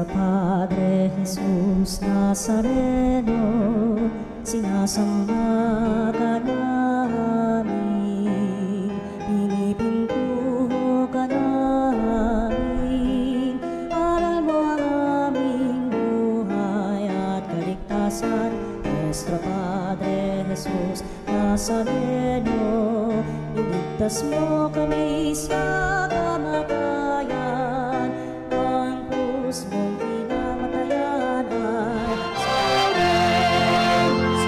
Nuestro Padre Jesús Nazareno, sinasamba ka namin, pinipintuho ka namin, aral mo ang aming buhay at kaligtasan. Nuestro Padre Jesús Nazareno, iligtas mo kami sa kamatayan, ang krus mong pinamatayan ay sa Diyos.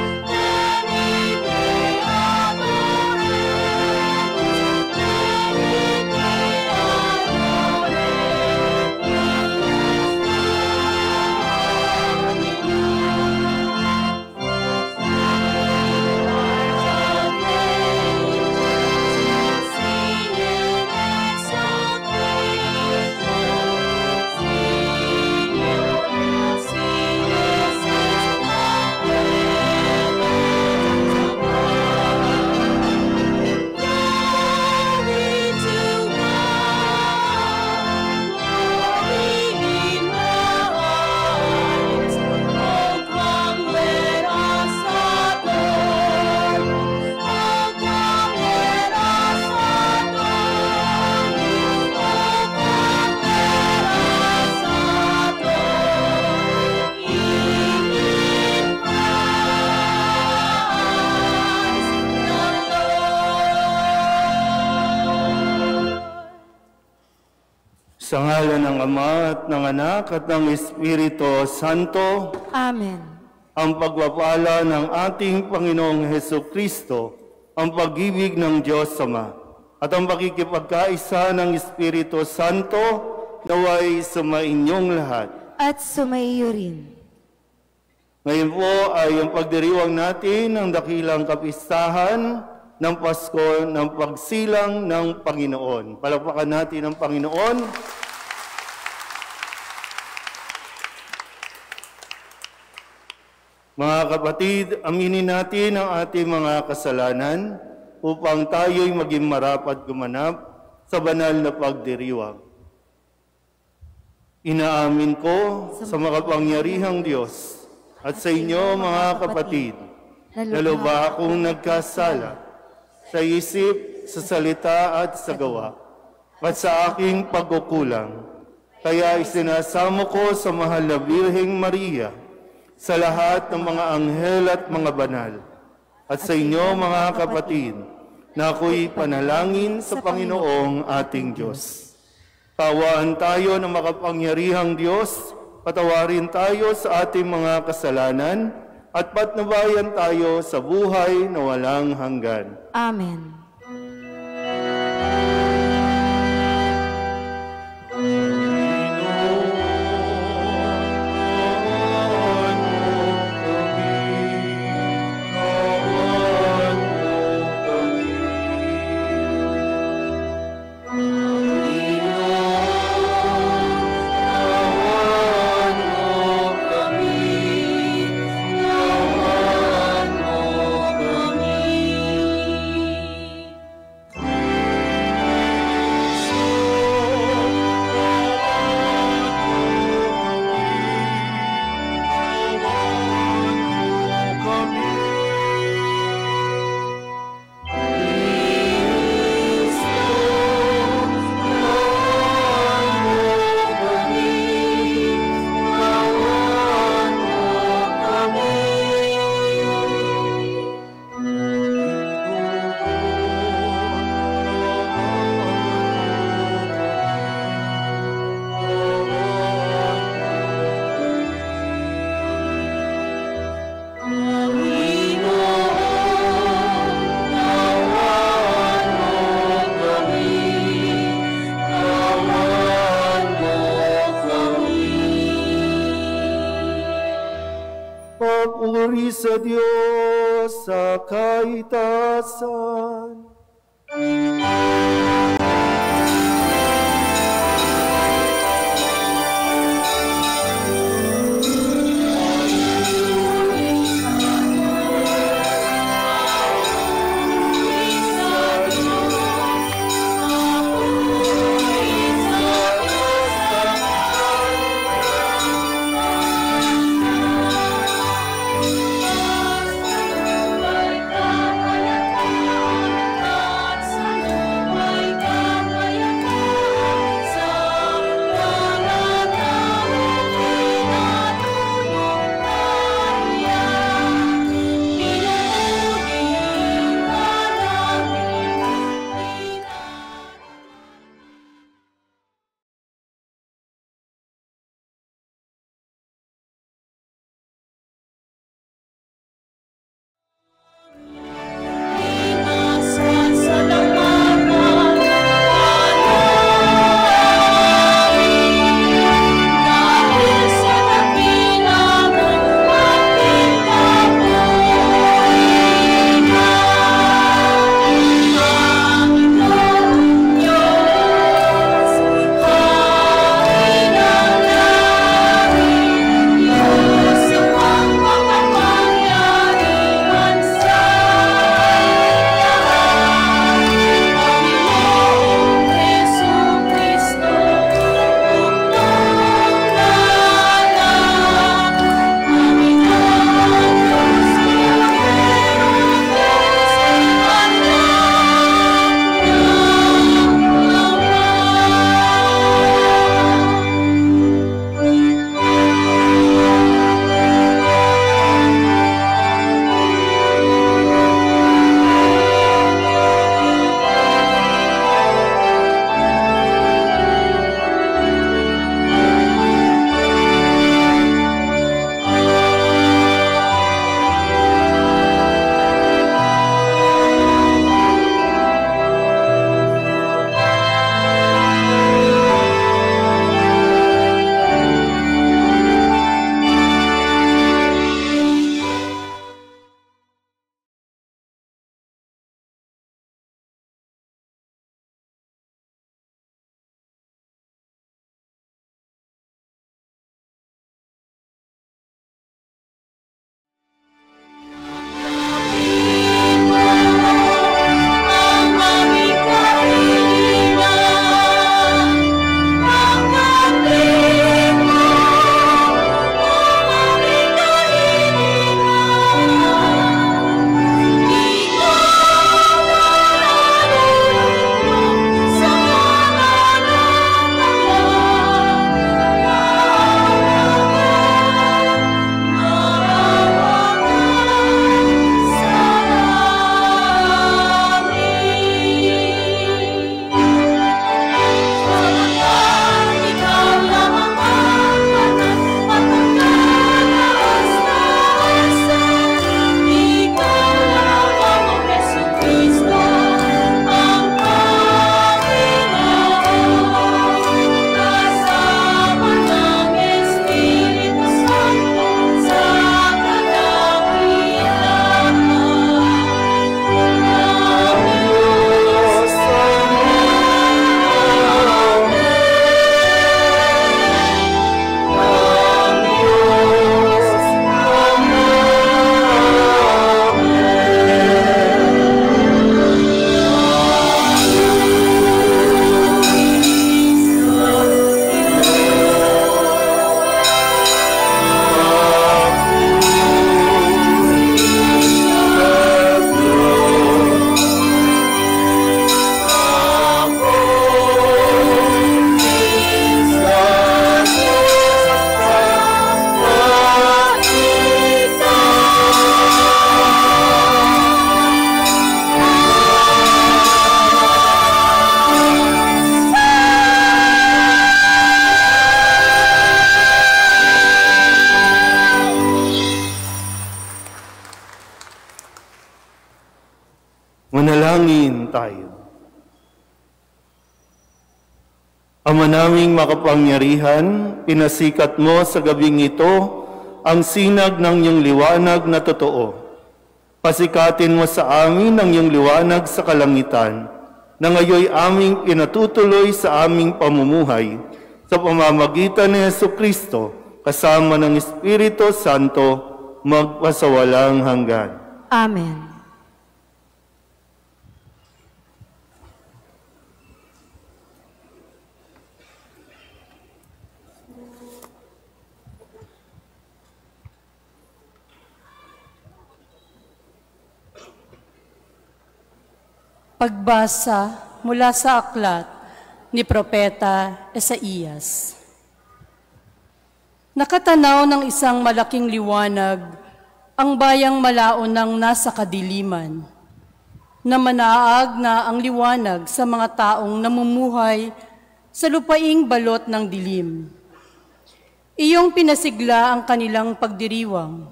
Sa ngalan ng Ama at ng Anak at ng Espiritu Santo. Amen. Ang pagpapala ng ating Panginoong Hesukristo, ang pag-ibig ng Diyos Ama, at ang pakikipagkaisa ng Espiritu Santo naway sumainyong lahat. At sumaiyo rin. Ngayon po ay ang pagdiriwang natin ng dakilang kapistahan ng Pasko ng pagsilang ng Panginoon. Palakpakan natin ang Panginoon. Mga kapatid, aminin natin ang ating mga kasalanan upang tayo'y maging marapat gumanap sa banal na pagdiriwang. Inaamin ko sa makapangyarihang Diyos at sa inyo mga kapatid, na lubha akong nagkasala sa isip, sa salita at sa gawa, at sa aking pagkukulang. Kaya isinasamo ko sa mahal na Birheng Maria, sa lahat ng mga anghel at mga banal, at sa inyo mga kapatid, na ako'y panalangin sa Panginoong ating Diyos. Tawaan tayo ng makapangyarihang Diyos, patawarin tayo sa ating mga kasalanan, at patnubayan tayo sa buhay na walang hanggan. Amen. Papuri sa Diyos sa kaitasan. Manalangin tayo. Ama naming makapangyarihan, pinasikat mo sa gabing ito ang sinag ng iyong liwanag na totoo. Pasikatin mo sa amin ang iyong liwanag sa kalangitan, na ngayoy aming pinatutuloy sa aming pamumuhay sa pamamagitan ni Jesucristo, kasama ng Espiritu Santo, magpasawalang hanggan. Amen. Pagbasa mula sa aklat ni Propeta Esaias. Nakatanaw ng isang malaking liwanag ang bayang malaonang nasa kadiliman, na manaag na ang liwanag sa mga taong namumuhay sa lupaing balot ng dilim. Iyong pinasigla ang kanilang pagdiriwang,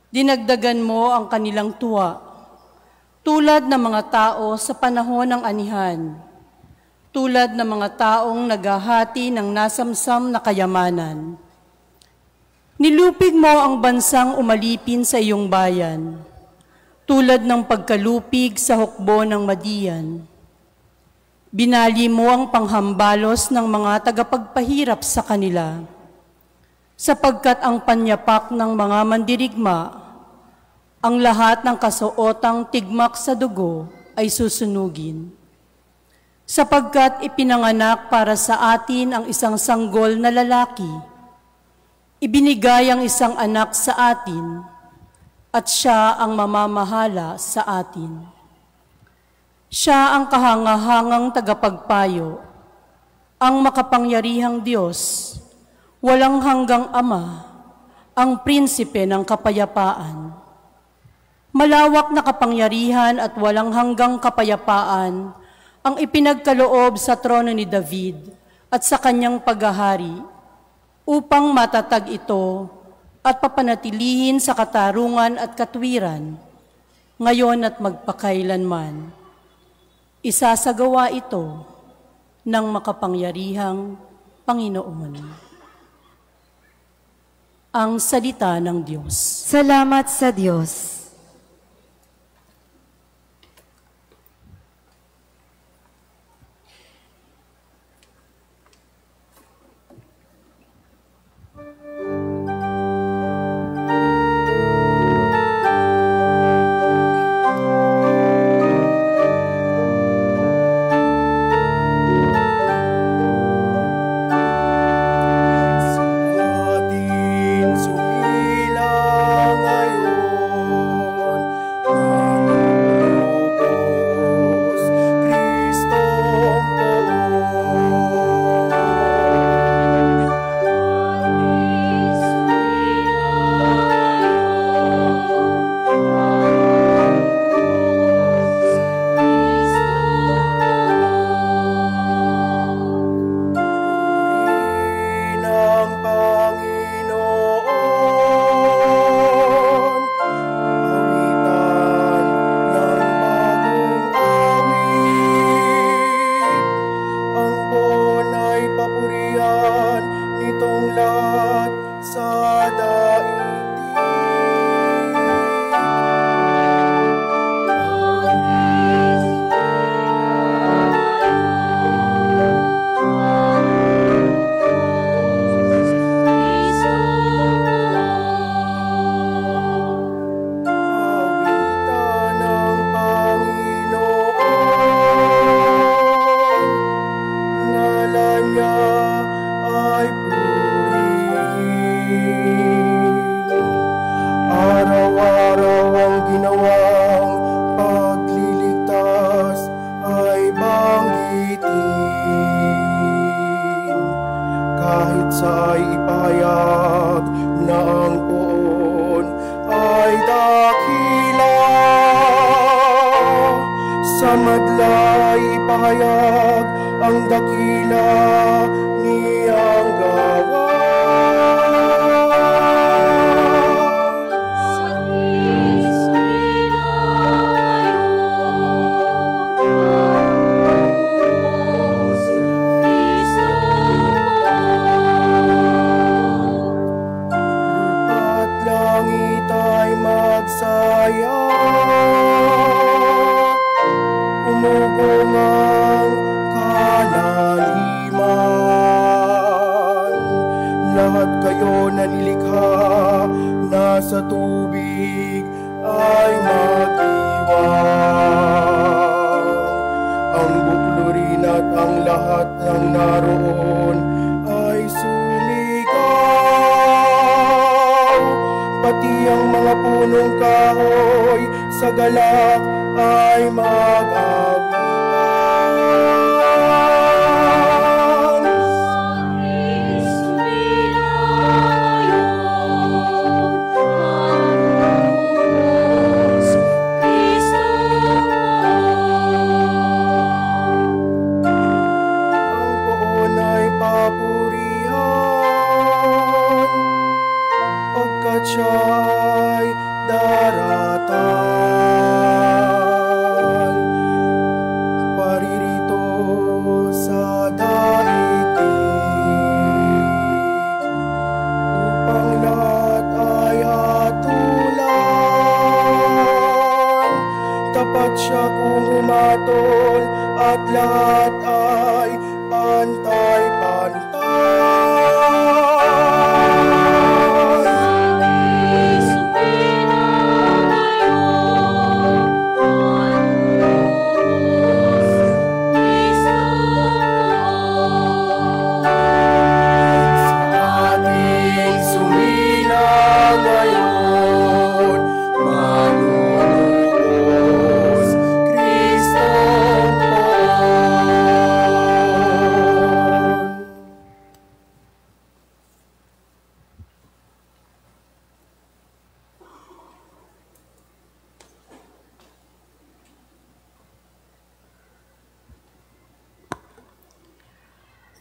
dinagdagan mo ang kanilang tuwa, tulad ng mga tao sa panahon ng anihan, tulad ng mga taong naghahati ng nasamsam na kayamanan. Nilupig mo ang bansang umalipin sa iyong bayan, tulad ng pagkalupig sa hukbo ng Madian. Binali mo ang panghambalos ng mga tagapagpahirap sa kanila, sapagkat ang panyapak ng mga mandirigma, ang lahat ng kasuotang tigmak sa dugo ay susunugin. Sapagkat ipinanganak para sa atin ang isang sanggol na lalaki, ibinigay ang isang anak sa atin, at siya ang mamamahala sa atin. Siya ang kahangahangang tagapagpayo, ang makapangyarihang Diyos, walang hanggang Ama, ang prinsipe ng kapayapaan. Malawak na kapangyarihan at walang hanggang kapayapaan ang ipinagkaloob sa trono ni David at sa kanyang paghahari, upang matatag ito at papanatilihin sa katarungan at katwiran, ngayon at magpakailanman. Isasagawa ito ng makapangyarihang Panginoon. Ang salita ng Diyos. Salamat sa Diyos. daigdig ay mag-iwan. Ang buklurin at ang lahat ng naroon ay sumigaw. Pati ang mga punong kahoy sa galak ay mag-awitan. Siya'y daratan, paririto sa daigdig, upang lahat ay hatulan. Tapat siya kung humatol at lahat ay pantay-pantay.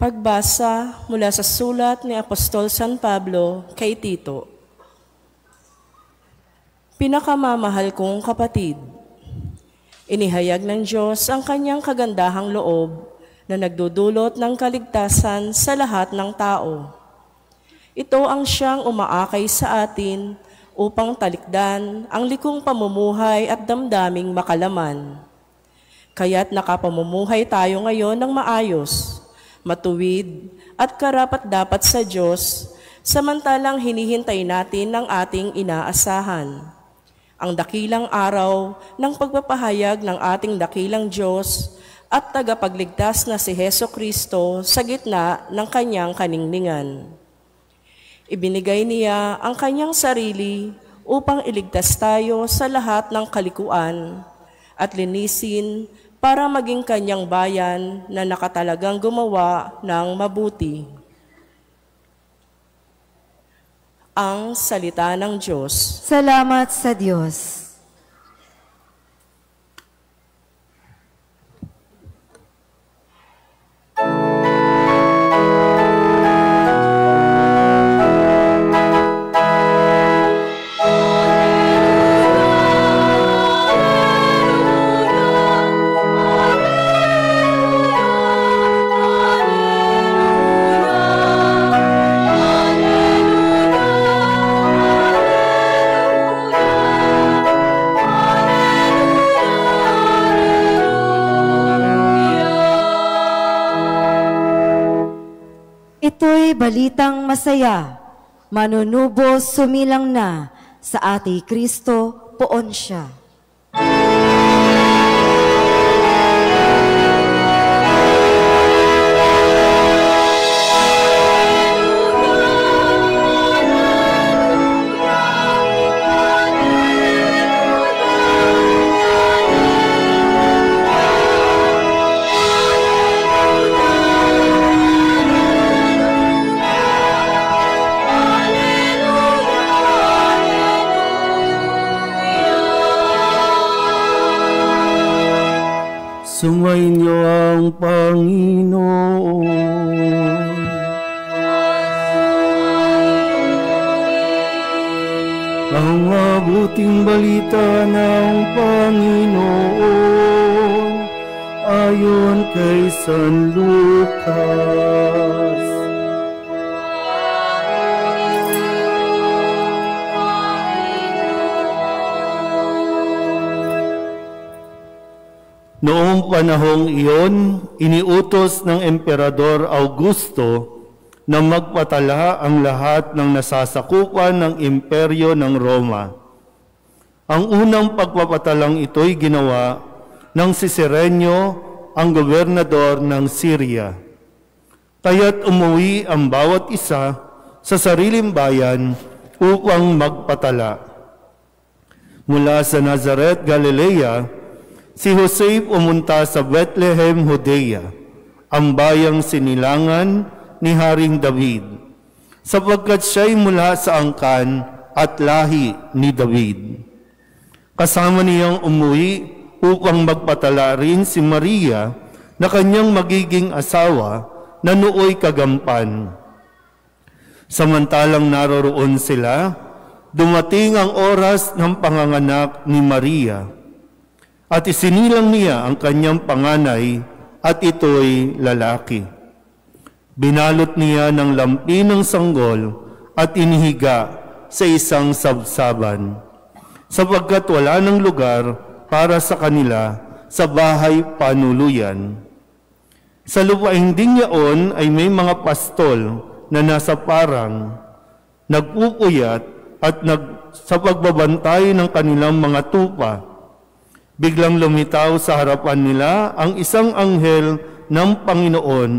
Pagbasa mula sa sulat ni Apostol San Pablo kay Tito. Pinakamamahal kong kapatid, inihayag ng Diyos ang kanyang kagandahang loob na nagdudulot ng kaligtasan sa lahat ng tao. Ito ang siyang umaakay sa atin upang talikdan ang likong pamumuhay at damdaming makalaman. Kaya't nakapamumuhay tayo ngayon ng maayos, matuwid at karapat-dapat sa Diyos, samantalang hinihintay natin ang ating inaasahan. Ang dakilang araw ng pagpapahayag ng ating dakilang Diyos at tagapagligtas na si Heso Kristo sa gitna ng kanyang kaningningan. Ibinigay niya ang kanyang sarili upang iligtas tayo sa lahat ng kalikuan at linisin para maging kanyang bayan na nakatalagang gumawa ng mabuti. Ang salita ng Diyos. Salamat sa Diyos. Ito'y balitang masaya, manunubos sumilang na sa ati Kristo, poon siya. Sumayin niyo ang Panginoon. Ang mabuting balita ng Panginoon ayon kay San Lucas. Noong panahong iyon, iniutos ng Emperador Augusto na magpatala ang lahat ng nasasakupan ng imperyo ng Roma. Ang unang pagpapatalang ito'y ginawa ng si Cirenio, ang gobernador ng Syria. Kaya't umuwi ang bawat isa sa sariling bayan upang magpatala. Mula sa Nazaret, Galilea, si Jose pumunta sa Bethlehem, Judea, ang bayang sinilangan ni Haring David, sapagkat siya'y mula sa angkan at lahi ni David. Kasama niyang umuwi upang magpatala rin si Maria na kanyang magiging asawa na nooy kagampan. Samantalang naroroon sila, dumating ang oras ng panganganak ni Maria at isinilang niya ang kanyang panganay at ito'y lalaki. Binalot niya ng lampi ng sanggol at inihiga sa isang sabsaban, sapagkat wala ng lugar para sa kanila sa bahay panuluyan. Sa lupaing ding yaon ay may mga pastol na nasa parang, nagpupuyat at sa pagbabantay ng kanilang mga tupa. Biglang lumitaw sa harapan nila ang isang anghel ng Panginoon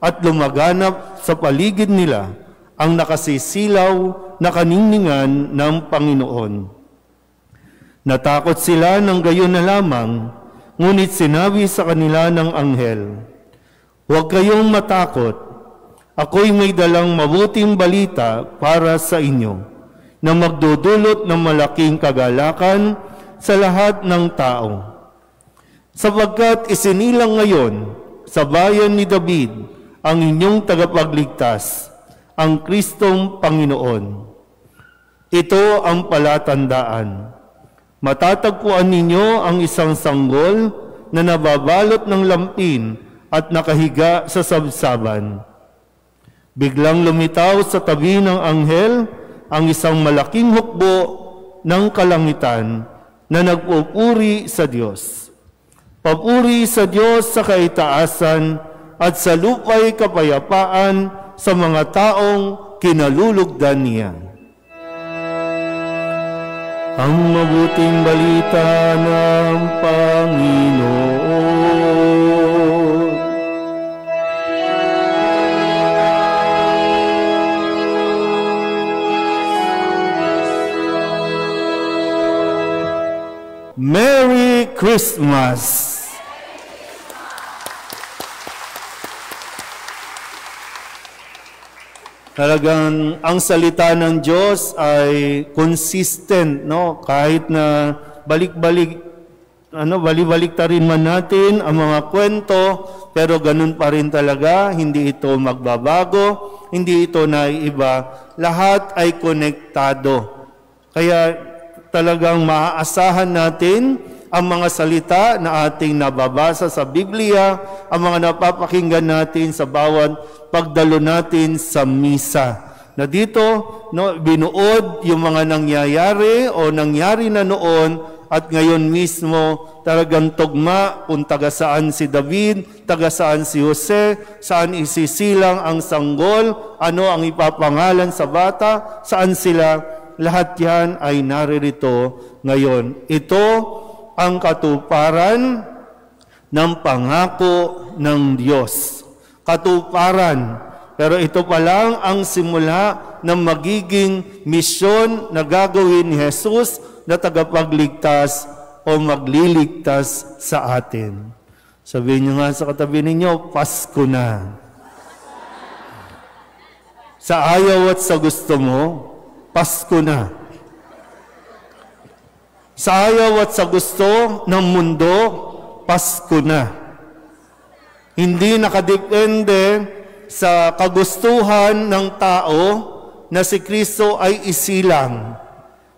at lumaganap sa paligid nila ang nakasisilaw na kaningningan ng Panginoon. Natakot sila ng gayon na lamang, ngunit sinabi sa kanila ng anghel, "Huwag kayong matakot, ako'y may dalang mabuting balita para sa inyo na magdudulot ng malaking kagalakan sa lahat ng tao. Sapagkat isinilang ngayon sa bayan ni David ang inyong tagapagligtas, ang Kristong Panginoon. Ito ang palatandaan. Matatagpuan ninyo ang isang sanggol na nababalot ng lampin at nakahiga sa sabsaban." Biglang lumitaw sa tabi ng anghel ang isang malaking hukbo ng kalangitan na nagpupuri sa Diyos. Papuri sa Diyos sa kaitaasan at sa lupa'y kapayapaan sa mga taong kinalulugdan niya. Ang mabuting balita ng Panginoon. Merry Christmas! Talagang ang salita ng Diyos ay consistent, no? Kahit na balik-balik ta rin man natin ang mga kwento, pero ganun pa rin talaga, hindi ito magbabago, hindi ito naiiba, lahat ay konektado. Kaya talagang maaasahan natin ang mga salita na ating nababasa sa Biblia, ang mga napapakinggan natin sa bawat pagdalo natin sa misa. Na dito, no, binuod yung mga nangyayari o nangyari na noon at ngayon mismo talagang tugma kung taga saan si David, taga saan si Jose, saan isisilang ang sanggol, ano ang ipapangalan sa bata, saan sila, lahat yan ay naririto ngayon. Ito ang katuparan ng pangako ng Diyos. Katuparan. Pero ito pa lang ang simula ng magiging misyon na gagawin ni Jesus na tagapagligtas o magliligtas sa atin. Sabihin niyo nga sa katabi ninyo, Pasko na. Sa ayaw at sa gusto mo, Pasko na. Sa ayaw at sa gusto ng mundo, Pasko na. Hindi nakadepende sa kagustuhan ng tao na si Kristo ay isilang,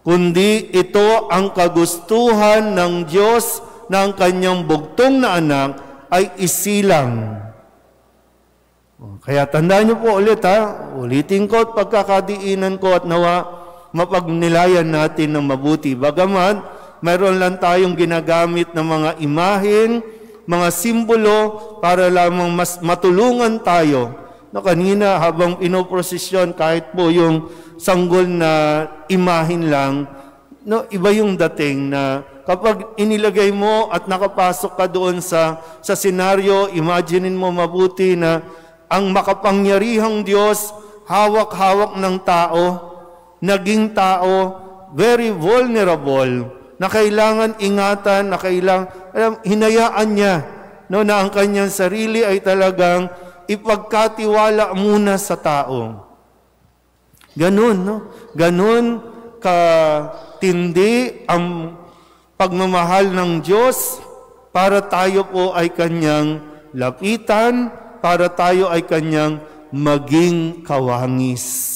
kundi ito ang kagustuhan ng Diyos na ang kanyang bugtong na anak ay isilang. Kaya tandaan niyo po ulit ulitin ko at pagkakadiinan ko at nawa mapagnilayan natin ng mabuti. Bagaman, mayroon lang tayong ginagamit ng mga imahen, mga simbolo para lamang mas matulungan tayo. No, kanina habang pinoprosesyon, kahit po yung sanggol na imahin lang, no, iba yung dating na kapag inilagay mo at nakapasok ka doon sa senaryo, imaginein mo mabuti na ang makapangyarihang Diyos, hawak-hawak ng tao, naging tao, very vulnerable, na kailangan ingatan, na kailangan, hinayaan niya, no, na ang kanyang sarili ay talagang ipagkatiwala muna sa tao. Ganun, no? Ganun katindi ang pagmamahal ng Diyos para tayo po ay kanyang lapitan, para tayo ay kanyang maging kawangis.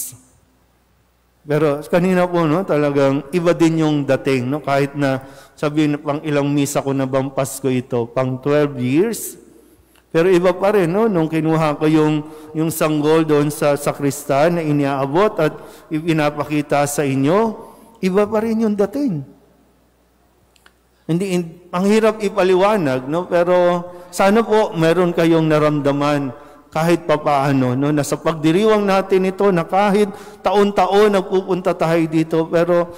Pero kanina po, no, talagang iba din yung dating, no? Kahit na sabihin na pang ilang misa ko na bang Pasko ito, pang 12 years. Pero iba pa rin, no? Nung kinuha ko yung sanggol doon sa sakristan na iniaabot at ipinapakita sa inyo, iba pa rin yung dating. Hindi, ang hirap ipaliwanag, no? Pero sana po meron kayong naramdaman kahit papaano, no? Na sa pagdiriwang natin ito, na kahit taon-taon nagpupunta tayo dito, pero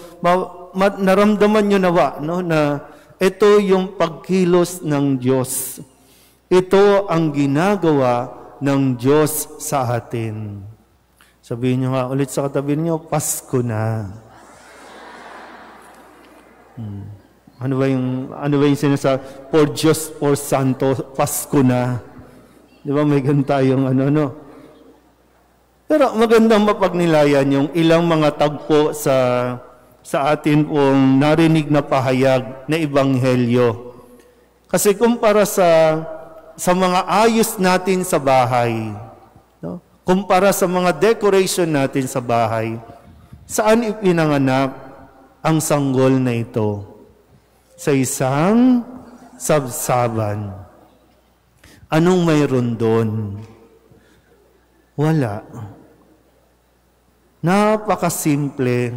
naramdaman nyo nawa, no? Na ito yung pagkilos ng Diyos. Ito ang ginagawa ng Diyos sa atin. Sabihin nyo nga ulit sa katabi niyo, Pasko na. Ano ba yung sinasabi? For Diyos, for Santo, Pasko na. Di ba may ganun tayong ano. Pero magandang mapagnilayan yung ilang mga tagpo sa atin pong narinig na pahayag na ebanghelyo. Kasi kumpara sa mga ayos natin sa bahay, no? Kumpara sa mga decoration natin sa bahay, saan ipinanganak ang sanggol na ito? Sa isang sabsaban. Anong mayroon doon? Wala. Napakasimple,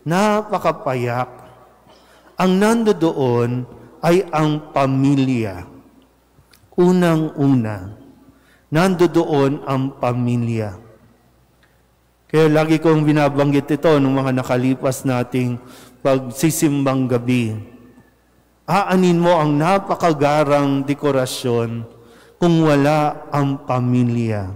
napakapayak. Ang nandoon ay ang pamilya. Unang-una, nandoon ang pamilya. Kaya lagi kong binabanggit ito ng mga nakalipas nating pagsisimbang gabi. Aanin mo ang napakagarang dekorasyon kung wala ang pamilya.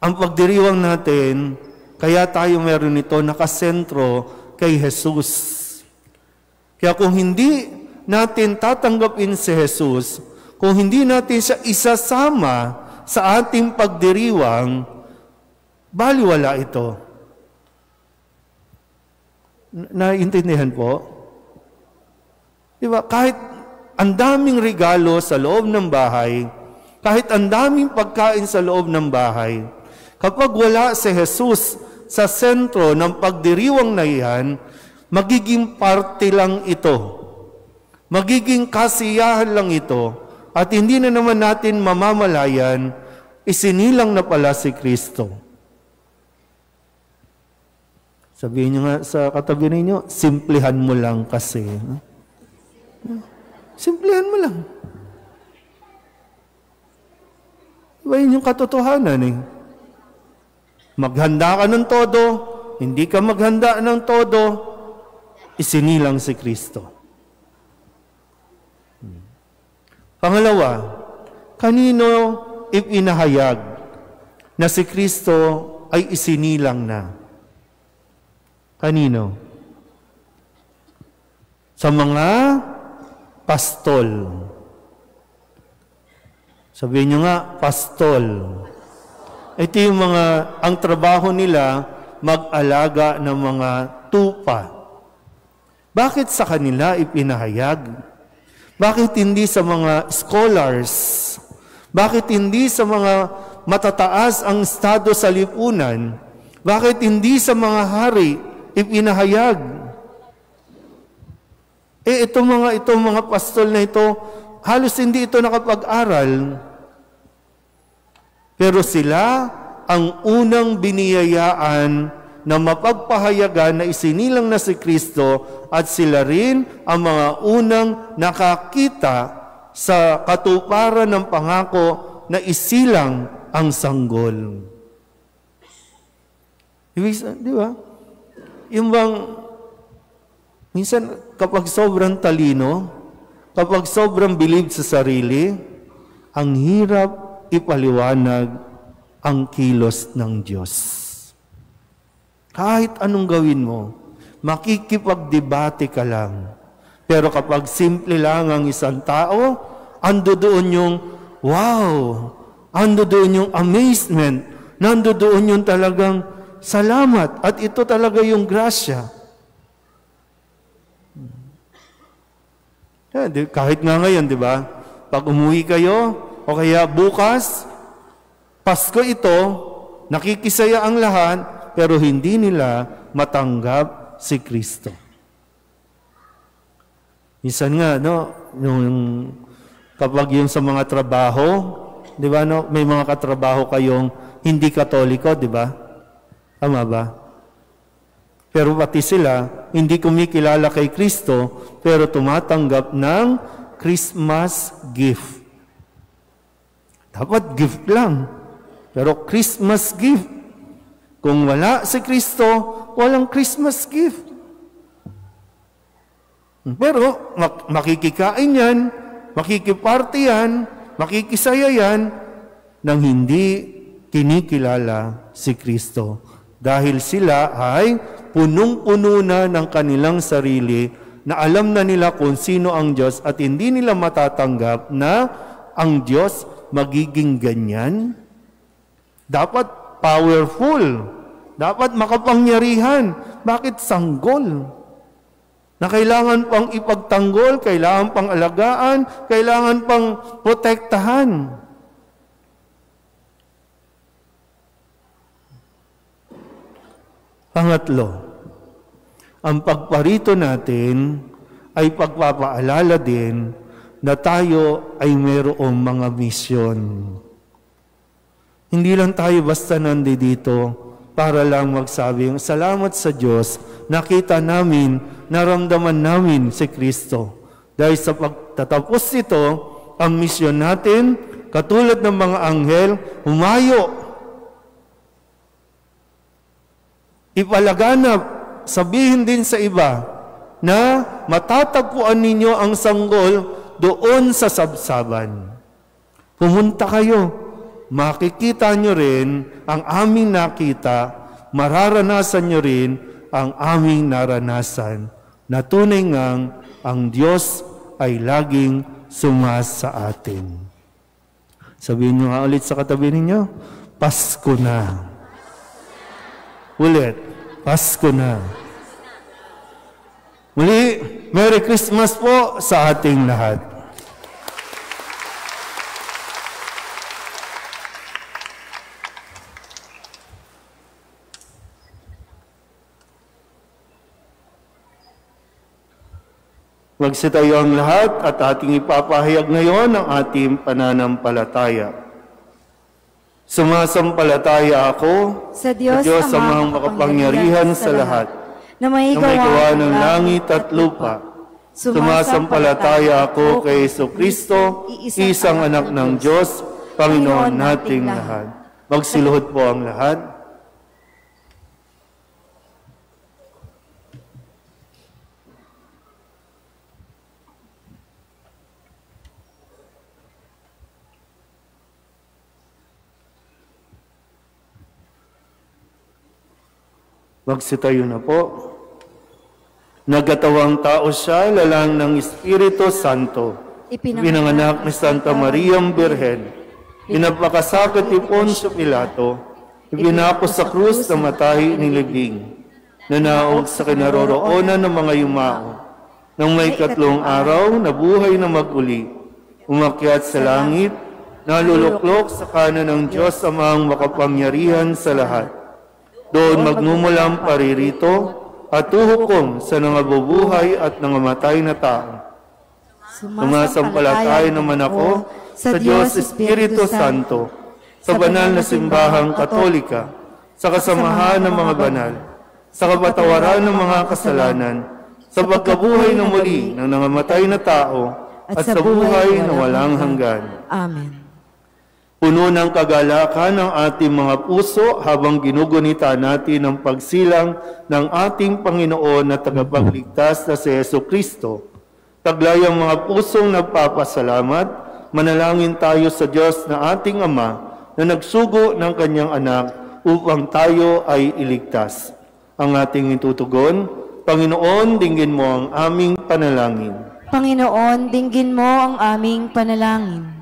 Ang pagdiriwang natin, kaya tayo meron ito nakasentro kay Jesus. Kaya kung hindi natin tatanggapin si Jesus, kung hindi natin siya isasama sa ating pagdiriwang, baliwala ito. Naiintindihan po? Diba? Kahit ang daming regalo sa loob ng bahay, kahit ang daming pagkain sa loob ng bahay, kapag wala si Jesus sa sentro ng pagdiriwang na iyan, magiging parte lang ito. Magiging kasiyahan lang ito at hindi na naman natin mamamalayan, isinilang na pala si Kristo. Sabihin nyo nga sa katabi ninyo, simplihan mo lang kasi. Simplihan mo lang. Diba yun yung katotohanan eh. Maghanda ka ng todo, hindi ka maghanda ng todo, isinilang si Kristo. Pangalawa, kanino ipinahayag na si Kristo ay isinilang na? Kanino? Sa mga pastol. Sabihin nyo nga, pastol. Ito yung ang trabaho nila, mag-alaga ng mga tupa. Bakit sa kanila ipinahayag? Bakit hindi sa mga scholars? Bakit hindi sa mga matataas ang estado sa lipunan? Bakit hindi sa mga hari ipinahayag? Itong mga pastol na ito, halos hindi ito nakapag-aral. Pero sila ang unang biniyayaan na mapagpahayagan na isinilang na si Kristo at sila rin ang mga unang nakakita sa katuparan ng pangako na isilang ang sanggol. Di ba? yung bang, minsan kapag sobrang talino, kapag sobrang bilib sa sarili, ang hirap ipaliwanag ang kilos ng Diyos. Kahit anong gawin mo, makikipagdebate ka lang. Pero kapag simple lang ang isang tao, ando doon yung wow, ando doon yung amazement, nando doon yung talagang salamat, at ito talaga yung grasya. Kahit nga ngayon, di ba? Pag umuwi kayo, o kaya bukas, Pasko ito, nakikisaya ang lahat, pero hindi nila matanggap si Kristo. Minsan nga, no, kapag yung sa mga trabaho, di ba, no, may mga katrabaho kayong hindi Katoliko, di ba? Tama ba? Pero pati sila, hindi kumikilala kay Kristo, pero tumatanggap ng Christmas gift. Dapat gift lang. Pero Christmas gift. Kung wala si Kristo, walang Christmas gift. Pero makikikain yan, makikiparty yan, makikisaya yan, nang hindi kinikilala si Kristo. Dahil sila ay punong-puno na ng kanilang sarili, na alam na nila kung sino ang Diyos, at hindi nila matatanggap na ang Diyos magiging ganyan. Dapat powerful, dapat makapangyarihan. Bakit sanggol? Na kailangan pang ipagtanggol, kailangan pang alagaan, kailangan pang protektahan. Pangatlo, ang pagparito natin ay pagpapaalala din na tayo ay mayroong mga misyon. Hindi lang tayo basta nandito para lang magsabi, salamat sa Diyos, nakita namin, naramdaman namin si Kristo. Dahil sa pagtatapos nito, ang misyon natin, katulad ng mga anghel, humayo, ipalaganap, sabihin din sa iba, na matatagpuan ninyo ang sanggol doon sa sabsaban. Pumunta kayo, makikita nyo rin ang aming nakita, mararanasan nyo rin ang aming naranasan, na tunay ngang ang Diyos ay laging sumasa atin. Sabihin nyo nga ulit sa katabi ninyo, Pasko na. Ulit, Pasko na. Muli, Merry Christmas po sa ating lahat. Magsitayo ang lahat at ating ipapahayag ngayon ang ating pananampalataya. Sumasampalataya ako Sa Diyos, Amang makapangyarihan sa lahat, na may gawa ng langit at lupa. Sumasampalataya ako kay Jesucristo, isang anak ng Diyos, Panginoon nating lahat. Magsiluhod po ang lahat. Magsitayo na po. Nagkatawang tao siya, lalang ng Espiritu Santo. Ipinanganak ni Santa Mariang Birhen. Pinapakasakit ni Poncio Pilato. Ipinapos sa krus na matay ni libing. Nanaog sa kinaroroonan ng mga yumao. Nang may 3 araw, nabuhay na mag-uli. Umakyat sa langit, naluluklok sa kanan ng Diyos Amang makapangyarihan sa lahat. Doon magmumulang paririto at tuhukom sa nangabubuhay at nangamatay na tao. Sumasampalataya naman ako sa Diyos Espiritu Santo, sa banal na simbahang Katolika, sa kasamahan ng mga banal, sa kapatawaran ng mga kasalanan, sa pagkabuhay ng muli ng nangamatay na tao, at sa buhay na walang hanggan. Amen. Puno ng kagalakan ang ating mga puso habang ginugunita natin ang pagsilang ng ating Panginoon na tagapagligtas na si Jesucristo. Taglay ang mga pusong nagpapasalamat, manalangin tayo sa Diyos na ating Ama na nagsugo ng kanyang anak upang tayo ay iligtas. Ang ating itutugon, Panginoon, dinggin mo ang aming panalangin. Panginoon, dinggin mo ang aming panalangin.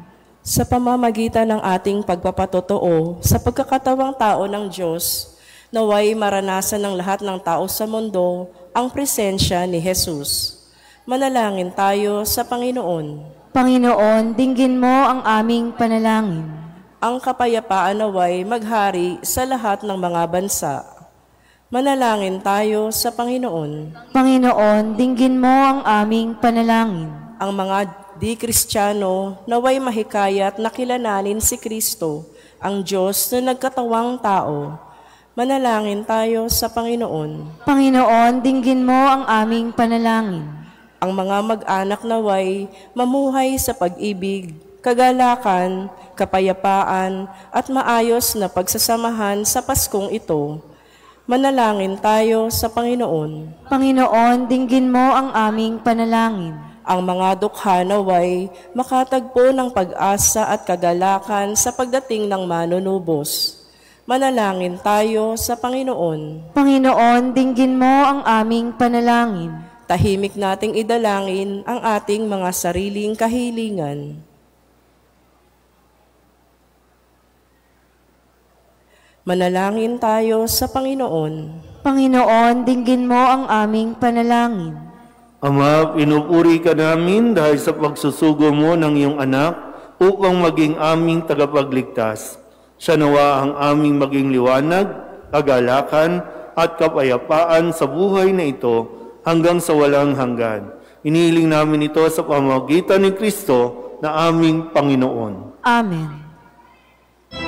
Sa pamamagitan ng ating pagpapatotoo sa pagkakatawang tao ng Diyos, naway maranasan ng lahat ng tao sa mundo ang presensya ni Jesus. Manalangin tayo sa Panginoon. Panginoon, dinggin mo ang aming panalangin. Ang kapayapaan naway maghari sa lahat ng mga bansa. Manalangin tayo sa Panginoon. Panginoon, dinggin mo ang aming panalangin. Ang mga di-Kristiyano naway mahikayat na kilalanin si Kristo, ang Diyos na nagkatawang tao. Manalangin tayo sa Panginoon. Panginoon, dinggin mo ang aming panalangin. Ang mga mag-anak naway mamuhay sa pag-ibig, kagalakan, kapayapaan, at maayos na pagsasamahan sa Paskong ito. Manalangin tayo sa Panginoon. Panginoon, dinggin mo ang aming panalangin. Ang mga dukha naway makatagpo ng pag-asa at kagalakan sa pagdating ng manunubos. Manalangin tayo sa Panginoon. Panginoon, dinggin mo ang aming panalangin. Tahimik nating idalangin ang ating mga sariling kahilingan. Manalangin tayo sa Panginoon. Panginoon, dinggin mo ang aming panalangin. Ama, pinupuri ka namin dahil sa pagsusugo mo ng iyong anak upang maging aming tagapagligtas. Siya nawa ang aming maging liwanag, kagalakan, at kapayapaan sa buhay na ito hanggang sa walang hanggan. Inihiling namin ito sa pamamagitan ni Kristo na aming Panginoon. Amen. Sa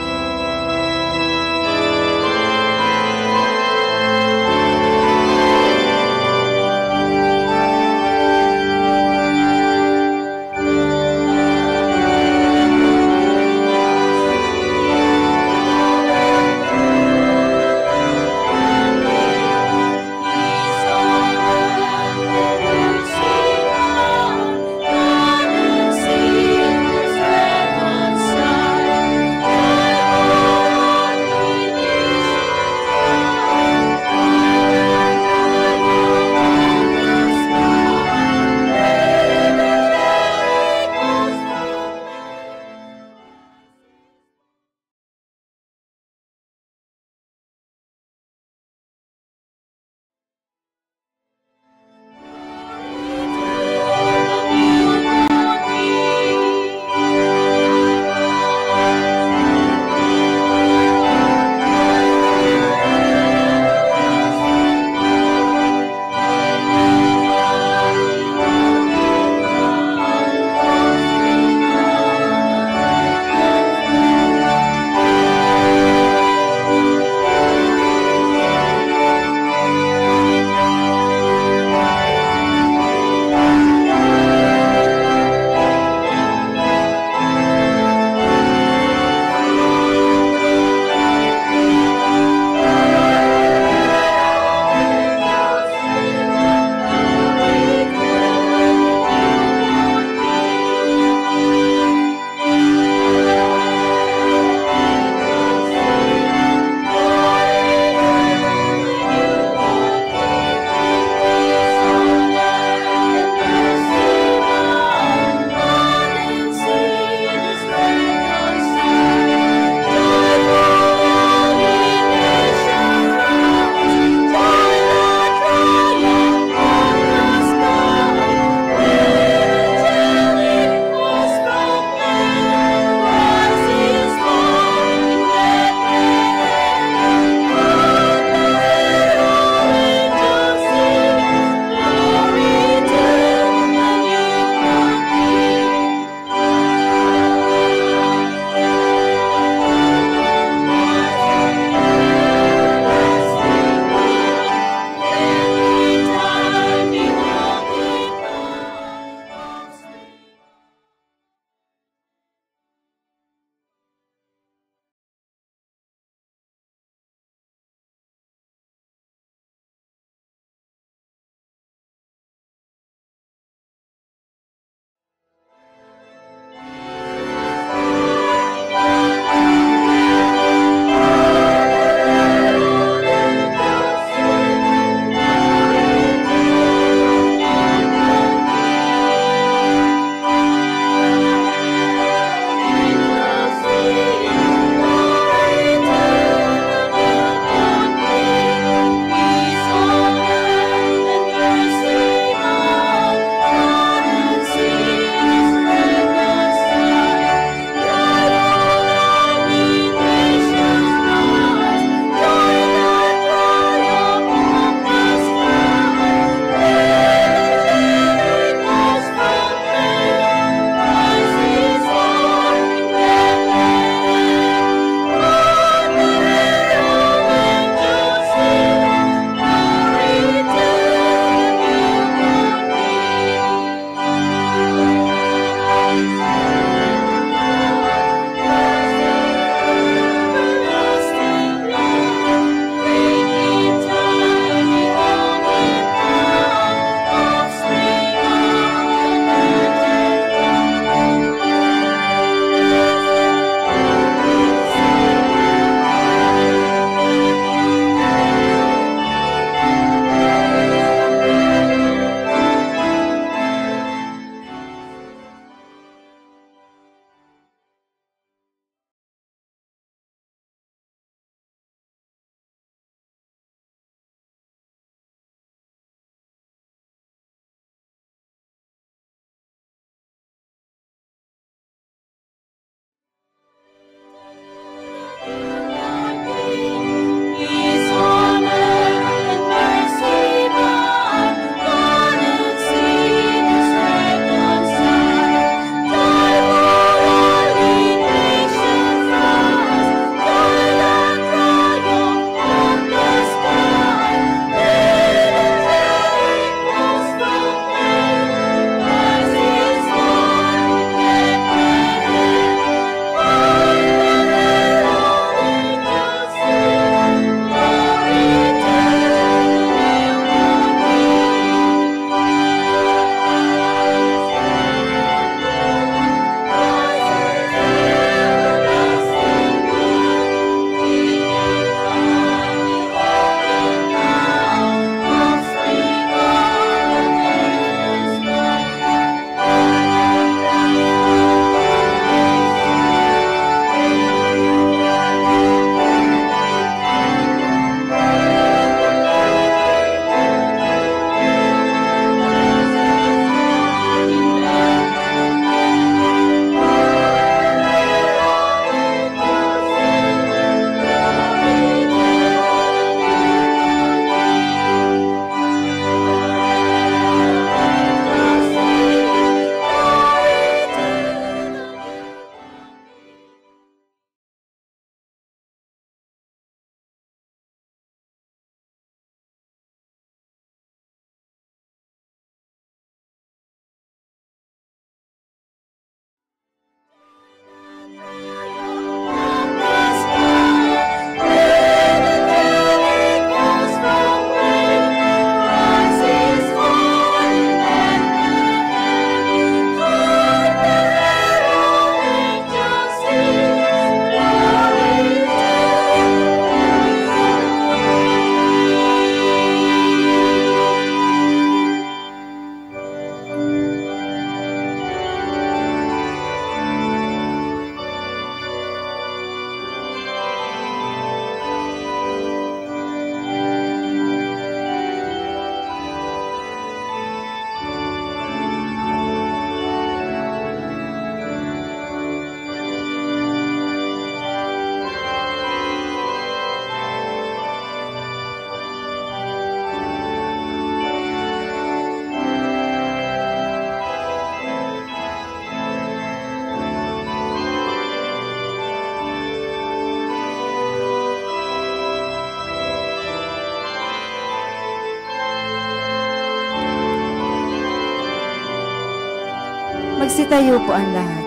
Magsitayo po ang lahat.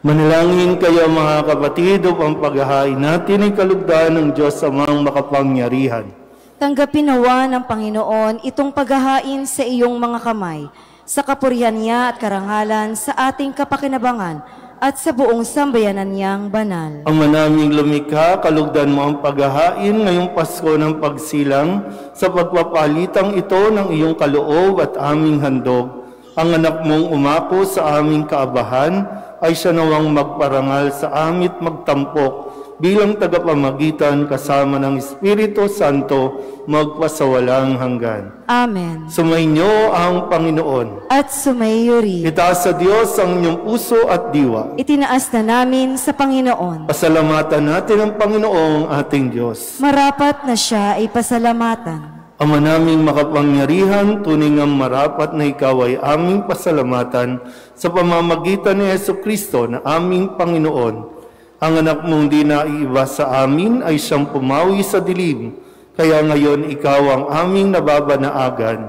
Manalangin kayo mga kapatid upang paghahain natin ay kalugdan ng Diyos Amang makapangyarihan. Tanggapin nawa ng Panginoon itong paghahain sa iyong mga kamay, sa kapurihan niya at karangalan sa ating kapakinabangan at sa buong sambayanan niyang banal. Ama naming lumikha, kalugdan mo ang paghahain ngayong Pasko ng pagsilang sa pagpapalitang ito ng iyong kaloob at aming handog. Ang anak mong umako sa aming kaabahan ay siya nawang magparangal sa amit magtampok bilang tagapamagitan kasama ng Espiritu Santo magpasawalang hanggan. Amen. Sumainyo ang Panginoon. At sumayo rin. Itaas sa Diyos ang inyong puso at diwa. Itinaas na namin sa Panginoon. Pasalamatan natin ang Panginoong ating Diyos. Marapat na siya ay pasalamatan. Ama naming makapangyarihan, tunay ngang marapat na ikaw ay aming pasalamatan sa pamamagitan ni Jesucristo na aming Panginoon. Ang anak mong di naiiba sa amin ay siyang pumawi sa dilim, kaya ngayon ikaw ang aming nababanaagan.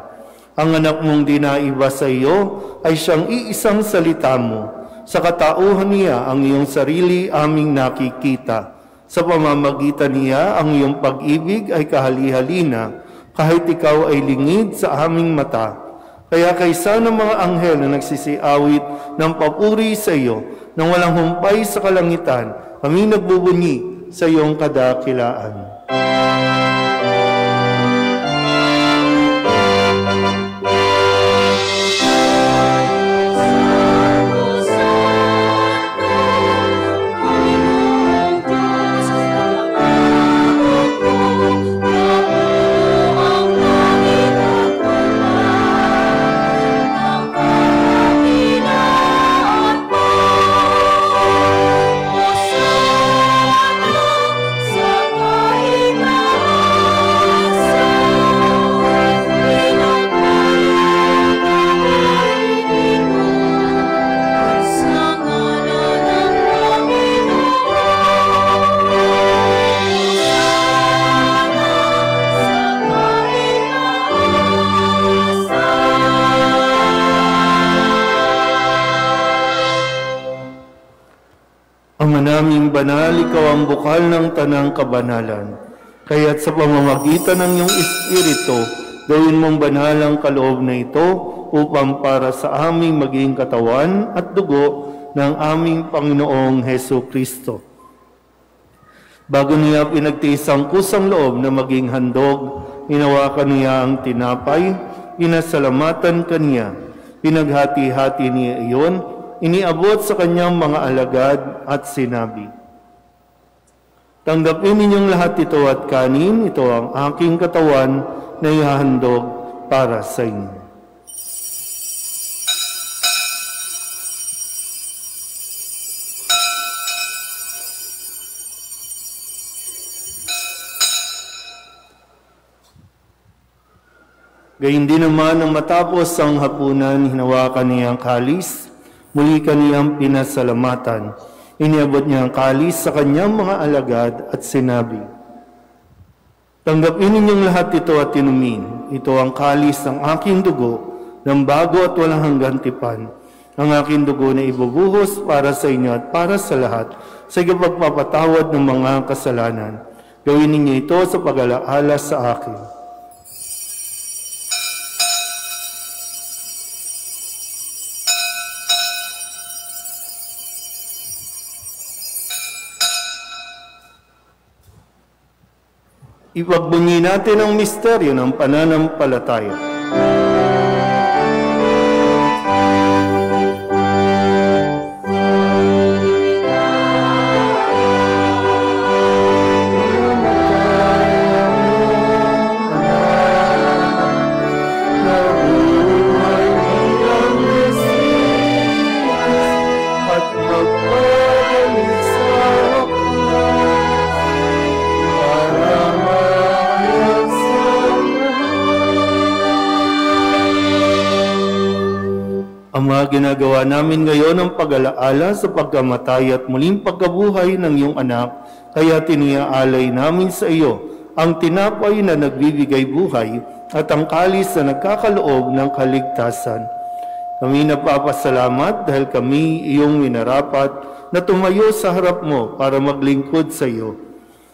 Ang anak mong di naiiba sa iyo ay siyang iisang salita mo. Sa katauhan niya ang iyong sarili aming nakikita. Sa pamamagitan niya ang iyong pag-ibig ay kahali-halina, kahit ikaw ay lingid sa aming mata. Kaya kaysa ng mga anghel na nagsisiawit ng papuri sa iyo, nang walang humpay sa kalangitan, kami nagbubunyi sa iyong kadakilaan. Naming banal, ikaw ang bukal ng tanang kabanalan. Kaya't sa pamamagitan ng iyong Espiritu, gawin mong banal ang kaloob na ito upang para sa aming maging katawan at dugo ng aming Panginoong Heso Kristo. Bago niya pinagtiis ang kusang loob na maging handog, hinawakan niya ang tinapay, pinasalamatan kaniya, pinaghati-hati niya iyon, iniabot sa kanyang mga alagad at sinabi, "Tanggapin ninyong lahat ito at kanin, ito ang aking katawan na ihahandog para sa inyo." Gayun din naman nang matapos ang hapunan, hinawakan niya ang kalis, muli kaniyang pinasalamatan. Iniabot niya ang kalis sa kanyang mga alagad at sinabi, "Tanggapin ninyong lahat ito at inumin. Ito ang kalis ng aking dugo, ng bago at walang hanggang tipan. Ang aking dugo na ibubuhos para sa inyo at para sa lahat, sa pagpapatawad ng mga kasalanan. Gawin ninyo ito sa pag-alaala sa akin." Ipagbunyi natin ang misteryo ng pananampalataya. Ama, ginagawa namin ngayon ang pag-alaala sa pagkamatay at muling pagkabuhay ng iyong anak, kaya tiniaalay namin sa iyo ang tinapay na nagbibigay buhay at ang kalis na nagkakaloob ng kaligtasan. Kami napapasalamat dahil kami iyong minarapat na tumayo sa harap mo para maglingkod sa iyo.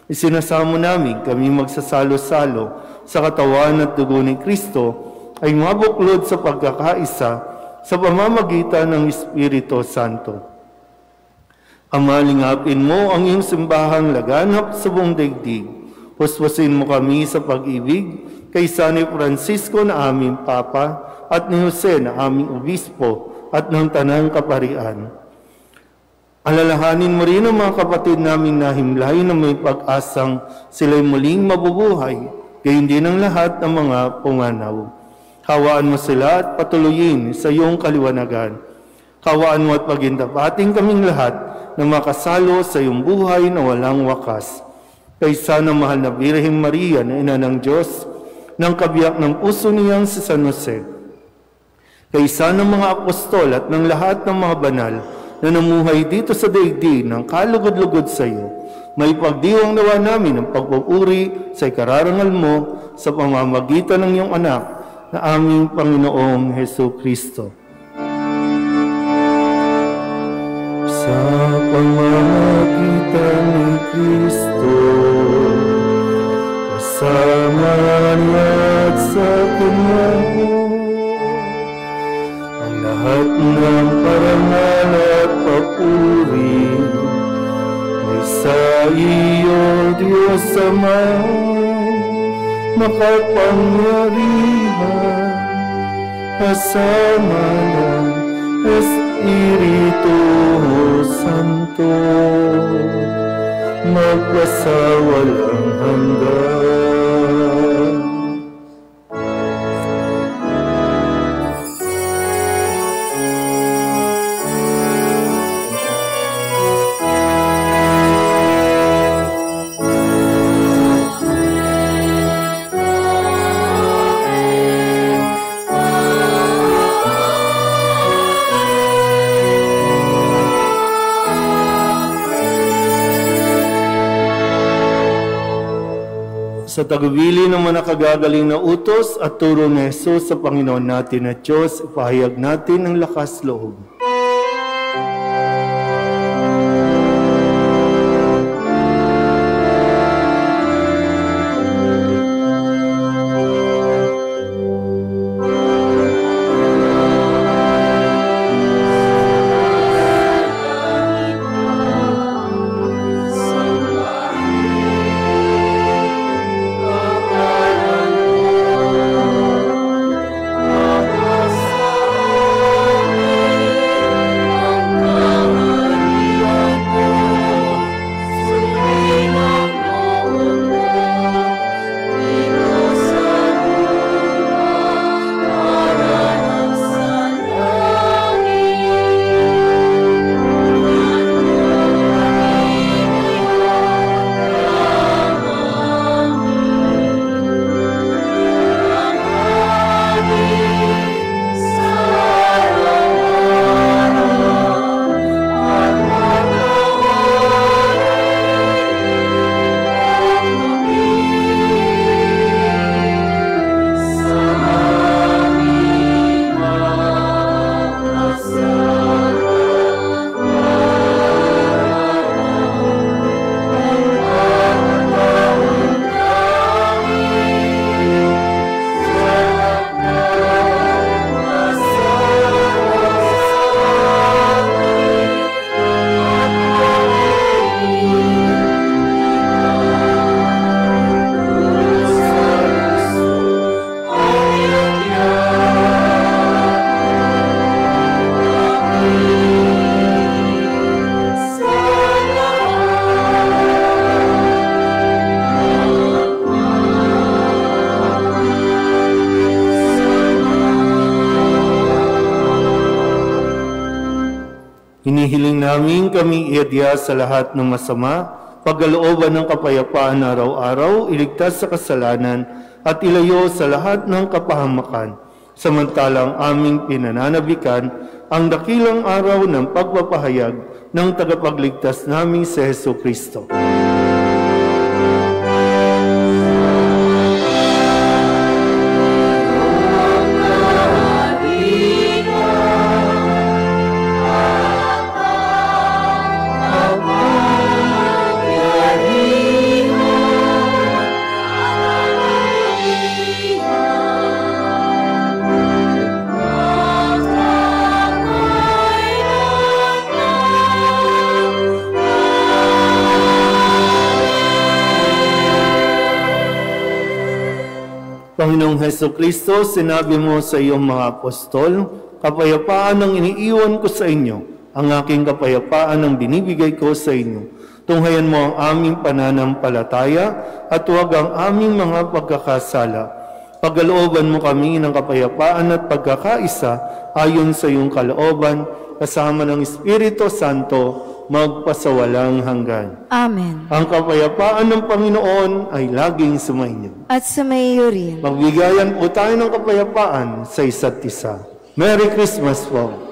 Isinasamo namin kami magsasalo-salo sa katawan at dugo ni Kristo ay mabuklod sa pagkakaisa sa pamamagitan ng Espiritu Santo. Ama, lingapin mo ang iyong simbahang laganap sa buong daigdig. Puspusin mo kami sa pag-ibig kay San Francisco na aming Papa at ni Jose na aming Obispo at ng Tanang Kaparian. Alalahanin mo rin ang mga kapatid naming nahimlay na may pag-asang sila'y muling mabubuhay, gayon din ang lahat ng mga pumanaw. Kawaan mo sila at patuloyin sa iyong kaliwanagan. Kawaan mo at pagindapating kaming lahat na makasalo sa iyong buhay na walang wakas. Kaysa ng mahal na Birheng Maria na ina ng Diyos, ng kabiyak ng puso niyang si San Jose. Kaysa ng mga apostol at ng lahat ng mga banal na namuhay dito sa daigdig ng kalugod-lugod sa iyo, may pagdiwang nawa namin ang pagpupuri sa ikararangal mo sa pamamagitan ng iyong anak na aming Panginoong Hesus Kristo. Sa pamamagitan ni Kristo, kasama niya at sa Kanya ang lahat ng parangal at papuri ay sa iyo, Diyos Ama, makapangyarihan, kasama ng Espiritu Santo, magpasawalang hanggan. Sa tagubilin ng mga nakagagaling na utos at turo ni Jesus sa Panginoon natin at Diyos, ipahayag natin ang lakas loob. Hinihiling namin kami iadya sa lahat ng masama, pagkalooban ng kapayapaan araw-araw, iligtas sa kasalanan, at ilayo sa lahat ng kapahamakan. Samantalang aming pinananabikan ang dakilang araw ng pagpapahayag ng tagapagligtas naming si Hesus Kristo. Panginoong Hesus Kristo, sinabi mo sa iyong mga apostol, kapayapaan ang iniiwan ko sa inyo, ang aking kapayapaan ang binibigay ko sa inyo. Tunghayan mo ang aming pananampalataya at huwag ang aming mga pagkakasala. Pagkalooban mo kami ng kapayapaan at pagkakaisa ayon sa iyong kalooban, kasama ng Espiritu Santo, magpasawalang hanggan. Amen. Ang kapayapaan ng Panginoon ay laging sumainyo. At sumayo rin. Magbigayan po tayo ng kapayapaan sa isa't isa. Merry Christmas po.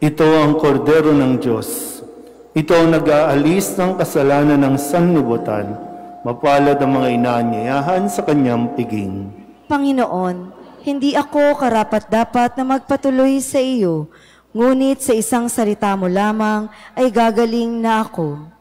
Ito ang kordero ng Diyos. Ito ang nag-aalis ng kasalanan ng sanlibutan. Mapalad ang mga inaanyayahan sa kanyang piging. Panginoon, hindi ako karapat-dapat na magpatuloy sa iyo, ngunit sa isang salita mo lamang ay gagaling na ako.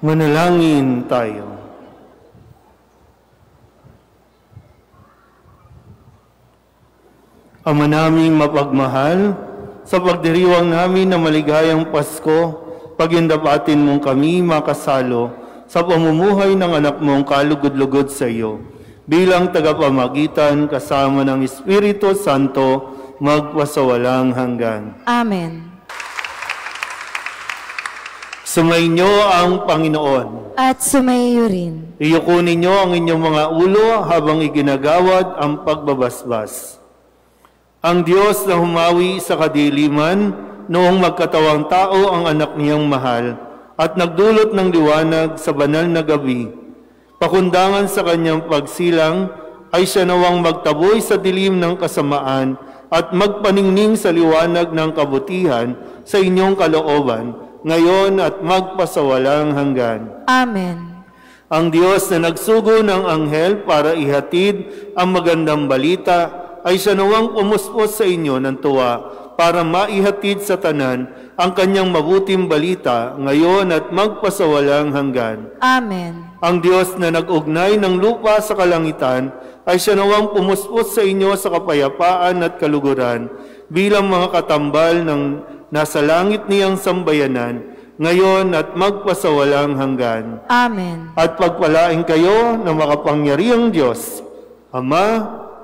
Manalangin tayo. Ama naming mapagmahal, sa pagdiriwang namin na maligayang Pasko, pagindapatin mong kami makasalo sa pamumuhay ng anak mong kalugod-lugod sa iyo. Bilang tagapamagitan kasama ng Espiritu Santo, magpasawalang hanggan. Amen. Sumainyo ang Panginoon. At sumaiyo rin. Iyuko ninyo ang inyong mga ulo habang iginagawad ang pagbabasbas. Ang Diyos na humawi sa kadiliman, noong magkatawang tao ang anak niyang mahal, at nagdulot ng liwanag sa banal na gabi. Pakundangan sa kanyang pagsilang, ay siya nawang magtaboy sa dilim ng kasamaan at magpaningning sa liwanag ng kabutihan sa inyong kalooban, ngayon at magpasawalang hanggan. Amen. Ang Diyos na nagsugo ng anghel para ihatid ang magandang balita, ay siya nawang pumuspos sa inyo ng tuwa para maihatid sa tanan ang kanyang mabuting balita ngayon at magpasawalang hanggan. Amen. Ang Diyos na nag-ugnay ng lupa sa kalangitan ay siya nawang pumuspos sa inyo sa kapayapaan at kaluguran bilang mga katambal ng nasa langit niyang sambayanan ngayon at magpasawalang hanggan. Amen. At pagpalain kayo ng makapangyarihang Diyos, Ama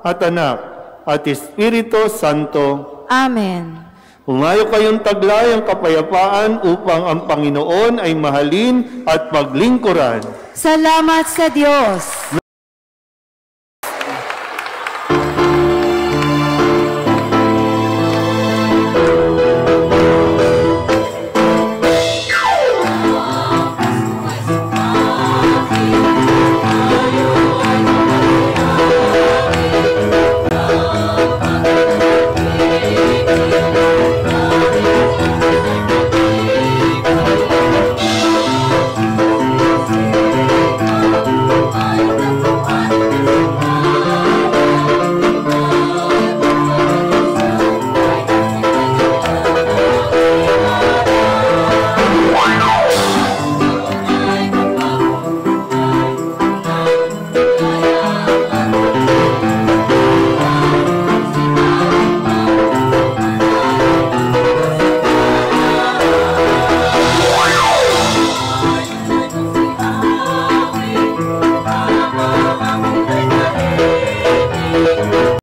at Anak at Espiritu Santo. Amen. Humayo kayong taglay ang kapayapaan upang ang Panginoon ay mahalin at paglingkuran. Salamat sa Diyos.